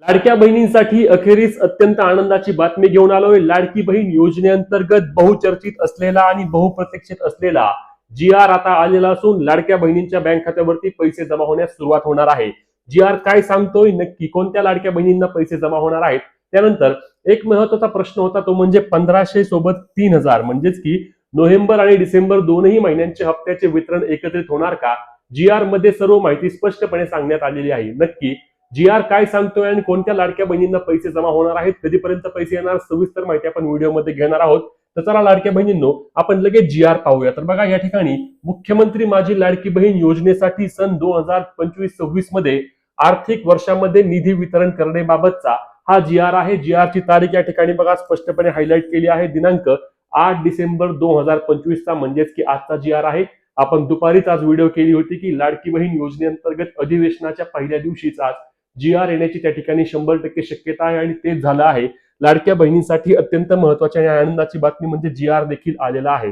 लाडक्या बहिणींसाठी अखेरीस अत्यंत आनंदाची बातमी घेऊन आलोय। लाडकी बहीण योजनेअंतर्गत बहुचर्चित असलेला आणि बहुप्रतीक्षित असलेला जी आर आता आलेला असून लाडक्या बहिणींच्या बँक खात्यावरती पैसे जमा होण्यास सुरुवात होणार आहे। जी आर काय सांगतोय, नक्की कोणत्या लाडक्या बहिणींना पैसे जमा होणार आहेत, त्यानंतर एक महत्त्वाचा प्रश्न होता तो म्हणजे 1500 सोबत 3000 म्हणजेच की नोव्हेंबर आणि डिसेंबर दोनही महिन्यांचे हप्त्याचे वितरण एकत्रित होणार का? जी आर मध्ये सर्व माहिती स्पष्टपणे सांगण्यात आलेली आहे। नक्की जी आर काय सांगतोय आणि कोणत्या लाडक्या बहिणींना पैसे जमा होणार आहेत, कधीपर्यंत पैसे येणार, सविस्तर माहिती आपण व्हिडिओमध्ये घेणार आहोत। तर चला लाडक्या बहिणींनो, आपण लगेच जी आर पाहूया। तर बघा या ठिकाणी मुख्यमंत्री माझी लाडकी बहीण योजनेसाठी सन 2025-26 मध्ये आर्थिक वर्षामध्ये निधी वितरण करण्याबाबतचा हा जी आर आहे। जी आर ची तारीख या ठिकाणी बघा स्पष्टपणे हायलाइट केली आहे, दिनांक 8 डिसेंबर 2025 चा, म्हणजेच की आजचा जी आर आहे। आपण दुपारीच आज व्हिडिओ केली होती की लाडकी बहीण योजनेअंतर्गत अधिवेशनाच्या पहिल्या दिवशीच आज जी आर येण्याची त्या ठिकाणी 100% शक्यता आहे आणि तेच झालं आहे। लाडक्या बहिणींसाठी अत्यंत महत्त्वाची आणि आनंदाची बातमी म्हणजे जी आर देखील आलेला आहे।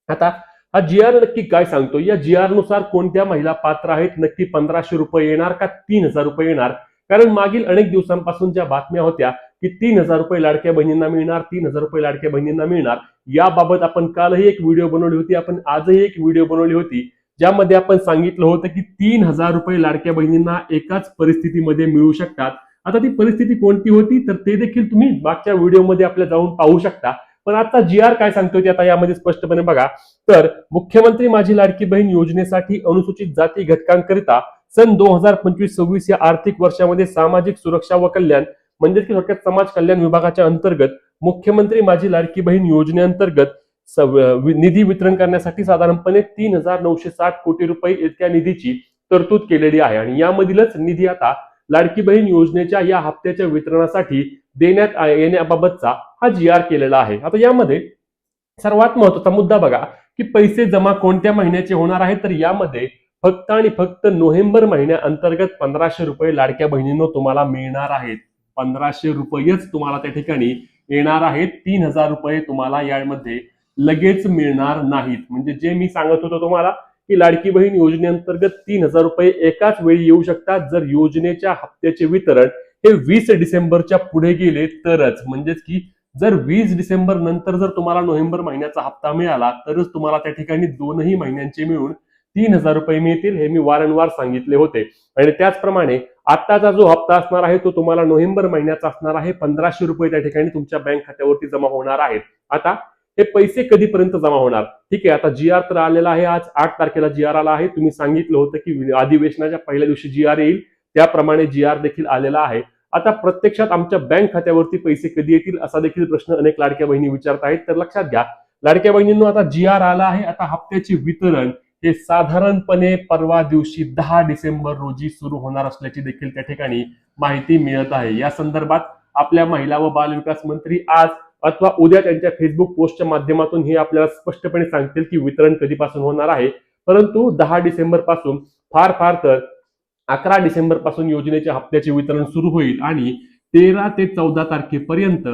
आता हा जी आर नक्की काय सांगतो, या जी आर नुसार कोणत्या महिला पात्र आहेत, नक्की 1500 रुपये येणार का 3000 रुपये येणार? कारण मागील अनेक दिवसांपासून ज्या बातम्या होत्या की 3000 रुपये लाडक्या बहिणींना मिळणार, 3000 रुपये लाडक्या बहिणींना मिळणार, याबाबत आपण कालही एक व्हिडिओ बनवली होती, आपण आजही एक व्हिडिओ बनवली होती, ज्यामध्ये आपण सांगितलं होतं की 3000 रुपये लाडक्या बहिणींना एकाच परिस्थितीमध्ये मिळू शकतात। आता ती परिस्थिती कोणती होती तर ते देखील तुम्ही मागच्या व्हिडिओमध्ये आपल्या जाऊन पाहू शकता। पण आता जी आर काय सांगतोय ते आता यामध्ये स्पष्टपणे बघा। तर मुख्यमंत्री माझी लाडकी बहीण योजनेसाठी अनुसूचित जाती घटकांकरिता सन 2025-26 या आर्थिक वर्षामध्ये सामाजिक सुरक्षा व कल्याण म्हणजे की थोडक्यात समाज कल्याण विभागाच्या अंतर्गत मुख्यमंत्री माझी लाडकी बहीण योजनेअंतर्गत निधी वितरण करण्यासाठी साधारणपणे 3960 कोटी रुपये इतक्या निधीची तरतूद केलेली आहे आणि यामधीलच निधी आता लाडकी बहीण योजनेच्या या हप्त्याच्या वितरणासाठी देण्यात येण्याबाबतचा हा जी आर केलेला आहे। आता यामध्ये सर्वात महत्त्वाचा मुद्दा बघा की पैसे जमा कोणत्या महिन्याचे होणार आहे, तर यामध्ये फक्त आणि फक्त नोव्हेंबर महिन्याअंतर्गत 1500 रुपये लाडक्या बहिणींनो तुम्हाला मिळणार आहेत। 1500 रुपयेच तुम्हाला त्या ठिकाणी येणार आहेत, 3000 रुपये तुम्हाला यामध्ये लगेच मिळणार नाहीत। म्हणजे जे मी सांगत होतो तुम्हाला की लाडकी बहीण योजनेअंतर्गत 3000 रुपये एकाच वेळी येऊ शकतात जर योजनेच्या हप्त्याचे वितरण हे 20 डिसेंबरच्या पुढे गेले तरच। म्हणजेच की जर 20 डिसेंबर नंतर जर तुम्हाला नोव्हेंबर महिन्याचा हप्ता मिळाला तरच तुम्हाला त्या ठिकाणी दोनही महिन्यांचे मिळून 3000 रुपये मिळतील, हे मी वारंवार सांगितले होते। आणि त्याचप्रमाणे आताचा जो हप्ता असणार आहे तो तुम्हाला नोव्हेंबर महिन्याचा असणार आहे। 1500 रुपये त्या ठिकाणी तुमच्या बँक खात्यावरती जमा होणार आहेत। आता हे पैसे कधीपर्यंत जमा होणार, ठीक आहे, आता जी आर तर आलेला आहे, आज 8 तारखेला जी आर आला आहे। तुम्ही सांगितलं होतं की अधिवेशनाच्या पहिल्या दिवशी जी आर येईल, त्याप्रमाणे जी आर देखील आलेला आहे। आता प्रत्यक्षात आमच्या बँक खात्यावरती पैसे कधी येतील असा देखील प्रश्न अनेक लाडक्या बहिणी विचारत आहेत। तर लक्षात घ्या लाडक्या बहिणींनो, आता जी आर आला आहे, आता हप्त्याचे वितरण हे साधारणपणे परवा दिवशी 10 डिसेंबर रोजी सुरू होणार असल्याची देखील त्या ठिकाणी माहिती मिळत आहे। या संदर्भात आपल्या महिला व बालविकास मंत्री आज अथवा उद्या त्यांच्या फेसबुक पोस्टच्या माध्यमातून हे आपल्याला स्पष्टपणे सांगतील की वितरण कधीपासून होणार आहे। परंतु 10 डिसेंबर पासून फार फार तर 11 डिसेंबर पासून योजनेच्या हप्त्याचे वितरण सुरू होईल आणि 13 ते 14 तारखेपर्यंत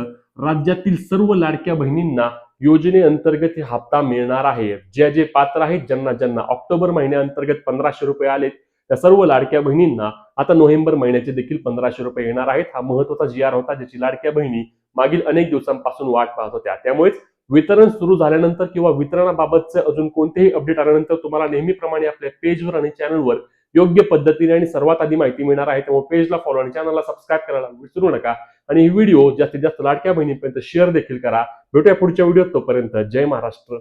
राज्यातील सर्व लाडक्या बहिणींना योजनेअंतर्गत हे हप्ता मिळणार आहे। जे जे पात्र आहेत, ज्यांना ज्यांना ऑक्टोबर महिन्याअंतर्गत 1500 रुपये आले, त्या सर्व लाडक्या बहिणींना आता नोव्हेंबर महिन्याचे देखील 1500 रुपये येणार आहेत। हा महत्त्वाचा जी आर होता, ज्याची लाडक्या बहिणी मागील अनेक दिवसांपासून वाट पाहत होत्या। त्यामुळेच वितरण सुरू झाल्यानंतर किंवा वितरणाबाबतचे अजून कोणतेही अपडेट आल्यानंतर तुम्हाला नेहमीप्रमाणे आपल्या पेजवर आणि चॅनलवर योग्य पद्धतीने आणि सर्वात आधी माहिती मिळणार आहे। त्यामुळे पेजला फॉलो आणि चॅनलला सबस्क्राईब करायला विसरू नका आणि ही व्हिडिओ जास्तीत जास्त लाडक्या बहिणींपर्यंत शेअर देखील करा। भेटूया पुढच्या व्हिडिओत, तोपर्यंत जय महाराष्ट्र।